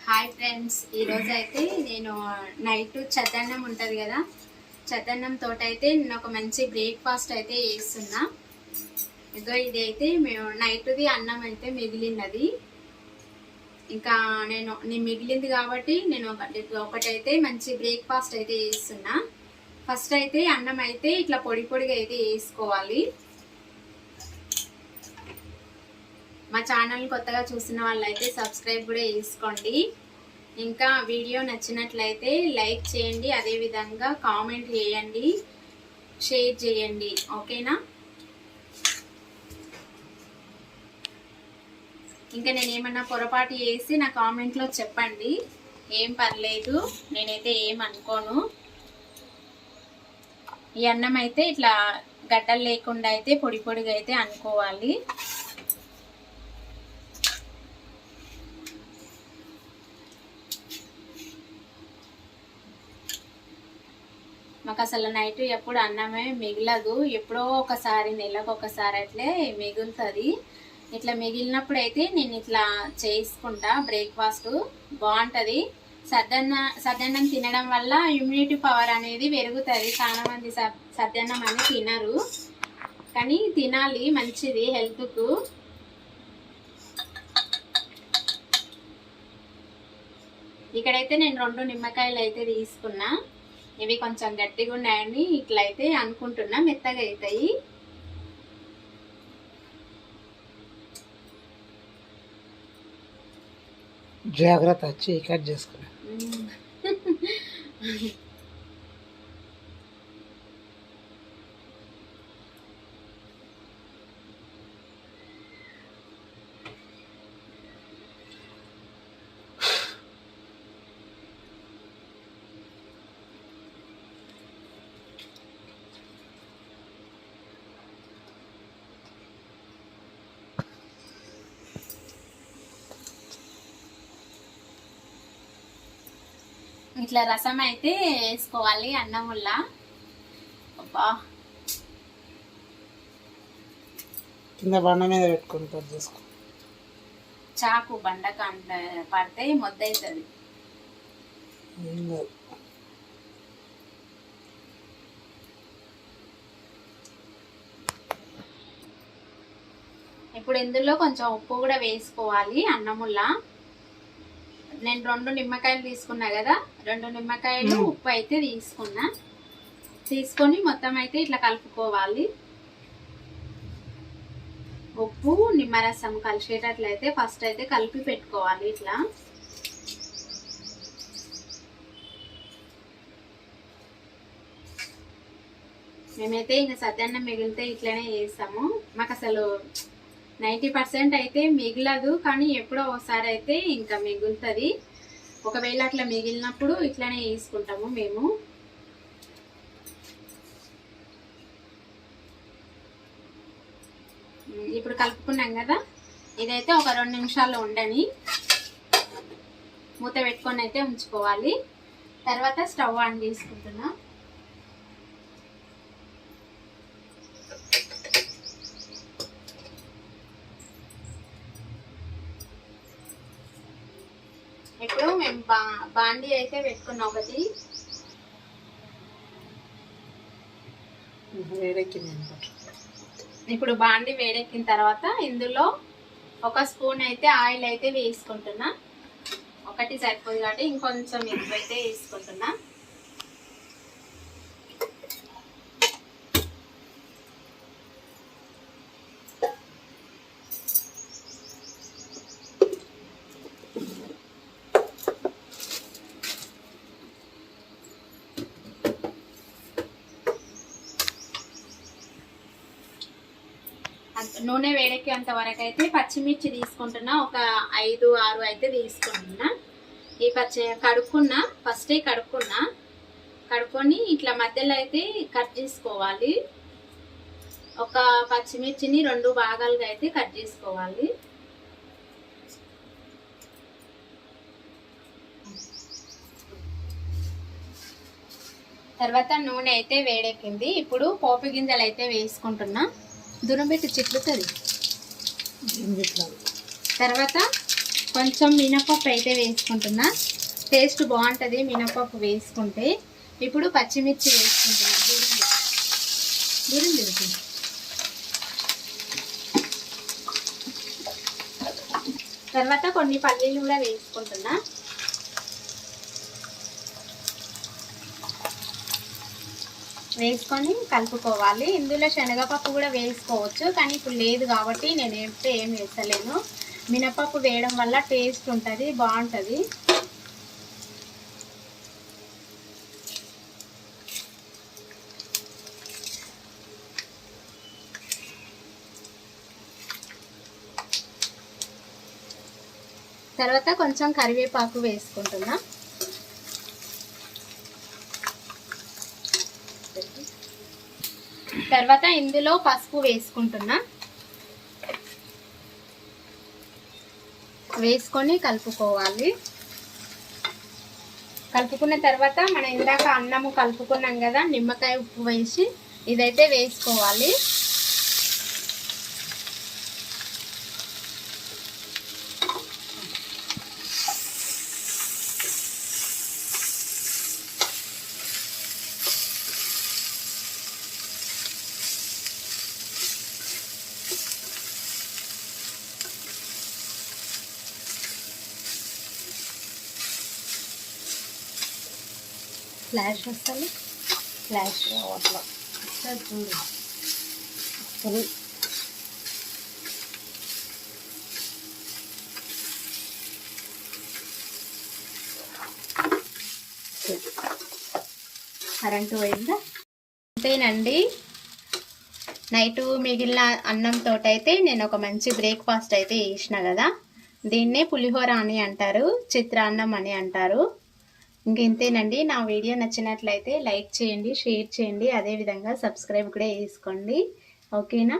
Hi friends, ఈరోజు అయితే నేను నైట్ చద్దన్నం ఉంటుంది కదా, చద్దన్నం తోటైతే నేను ఒక మంచి బ్రేక్ఫాస్ట్ అయితే చేస్తున్నా. ఇదో ఇది అయితే మేము నైట్ది అన్నం అయితే మిగిలినది, ఇంకా నేను మిగిలింది కాబట్టి నేను ఒకటైతే మంచి బ్రేక్ఫాస్ట్ అయితే చేస్తున్నా. ఫస్ట్ అయితే అన్నం అయితే ఇట్లా పొడి పొడిగా అయితే వేసుకోవాలి. మా ఛానల్ కొత్తగా చూసిన వాళ్ళైతే సబ్స్క్రైబ్ కూడా చేసుకోండి. ఇంకా వీడియో నచ్చినట్లయితే లైక్ చేయండి, అదేవిధంగా కామెంట్ చేయండి, షేర్ చేయండి, ఓకేనా? ఇంకా నేను ఏమన్నా పొరపాటు చేసి నా కామెంట్లో చెప్పండి, ఏం పర్లేదు, నేనైతే ఏం అనుకోను. ఈ అన్నం అయితే ఇట్లా గడ్డలు లేకుండా అయితే పొడి పొడిగా అయితే అనుకోవాలి. మాకు అసలు నైట్ ఎప్పుడు అన్నమే మిగలదు, ఎప్పుడో ఒకసారి నెలకు ఒకసారి అట్లే మిగులుతుంది. ఇట్లా మిగిలినప్పుడు అయితే నేను ఇట్లా చేసుకుంటా. బ్రేక్ఫాస్ట్ బాగుంటుంది. సద్దన్నం తినడం వల్ల ఇమ్యూనిటీ పవర్ అనేది పెరుగుతుంది. చాలా మంది సద్దన్నం అని తినరు, కానీ తినాలి, మంచిది హెల్త్కు. ఇక్కడైతే నేను 2 నిమ్మకాయలు అయితే తీసుకున్నా. ఇవి కొంచెం గట్టిగా ఉన్నాయని ఇట్లయితే అనుకుంటున్నా, మెత్తగా అవుతాయి. జాగ్రత్త, వచ్చి కట్ చేసుకున్నా. ఇట్లా రసం అయితే వేసుకోవాలి అన్నం వల్ల. అబ్బా, కింద బండ మీద పెట్టుకొని కట్ చేసుకో. చాకు బండక పడితే మొద్దవుతుంది. ఇప్పుడు ఇందులో కొంచెం ఉప్పు కూడా వేసుకోవాలి అన్నముల్లా. నేను 2 నిమ్మకాయలు తీసుకున్నా కదా, 2 నిమ్మకాయలు ఉప్పు అయితే తీసుకొని మొత్తం అయితే ఇట్లా కలుపుకోవాలి. ఉప్పు నిమ్మరసం కలిసేటట్లయితే ఫస్ట్ అయితే కలిపి పెట్టుకోవాలి. ఇట్లా మేమైతే ఇంకా సద్దన్నం మిగిలితే ఇట్లనే చేస్తాము. మాకు అసలు 90% అయితే మిగలదు, కానీ ఎప్పుడో ఒకసారి అయితే ఇంకా మిగులుతుంది. ఒకవేళ అట్లా మిగిలినప్పుడు ఇట్లానే వేసుకుంటాము మేము. ఇప్పుడు కలుపుకున్నాం కదా, ఇదైతే ఒక 2 నిమిషాలు ఉండని మూత పెట్టుకొని అయితే ఉంచుకోవాలి. తర్వాత స్టవ్ ఆన్ చేసుకుంటున్నా. ఇప్పుడు మేము బాండి అయితే పెట్టుకున్నాం ఒకటి. ఇప్పుడు బాండి వేడెక్కిన తర్వాత ఇందులో 1 స్పూన్ అయితే ఆయిల్ అయితే వేసుకుంటున్నా. ఒకటి సరిపోదు కాబట్టి ఇంకొంచెం ఎక్కువైతే వేసుకుంటున్నా. నూనె వేడెక్కేంత వరకు అయితే పచ్చిమిర్చి తీసుకుంటున్నా. ఒక 5-6 అయితే తీసుకుంటున్నా. ఈ ఫస్టే కడుక్కొని ఇట్లా మధ్యలో అయితే కట్ చేసుకోవాలి. ఒక పచ్చిమిర్చిని 2 భాగాలుగా అయితే కట్ చేసుకోవాలి. తర్వాత నూనె అయితే వేడెక్కింది. ఇప్పుడు పోపు గింజలు అయితే వేసుకుంటున్నా. దూరం పెట్టి చిట్లుతుంది. తర్వాత కొంచెం మినపప్పు అయితే వేసుకుంటున్నా. టేస్ట్ బాగుంటుంది మినపప్పు వేసుకుంటే. ఇప్పుడు పచ్చిమిర్చి వేసుకుంటున్నా. దూరం జరుగుతుంది. తర్వాత కొన్ని పల్లీలు కూడా వేసుకుంటున్నా. వేసుకొని కలుపుకోవాలి. ఇందులో శనగపప్పు కూడా వేసుకోవచ్చు, కానీ ఇప్పుడు లేదు కాబట్టి నేను ఎప్పుడు ఏం వేస్తలేను. మినపప్పు వేయడం వల్ల టేస్ట్ ఉంటుంది, బాగుంటుంది. తర్వాత కొంచెం కరివేపాకు వేసుకుంటున్నా. తర్వాత ఇందులో పసుపు వేసుకుంటున్నా. వేసుకొని కలుపుకోవాలి. కలుపుకున్న తర్వాత మనం ఇందాక అన్నము కలుపుకున్నాం కదా, నిమ్మకాయ ఉప్పు వేసి ఇదైతే వేసుకోవాలి. ఫ్లాష్ వస్తుంది, ఫ్లాష్ అట్లా చూడు. కరెంటు పోయిందా? అంతేనండి. నైట్ మిగిలిన అన్నంతో అయితే నేను ఒక మంచి బ్రేక్ఫాస్ట్ అయితే చేసిన కదా. దీన్నే పులిహోర అని అంటారు, చిత్రాన్నం అని అంటారు. ఇంకెంతేనండి. నా వీడియో నచ్చినట్లయితే లైక్ చేయండి, షేర్ చేయండి, అదేవిధంగా సబ్స్క్రైబ్ కూడా చేసుకోండి. ఓకేనా?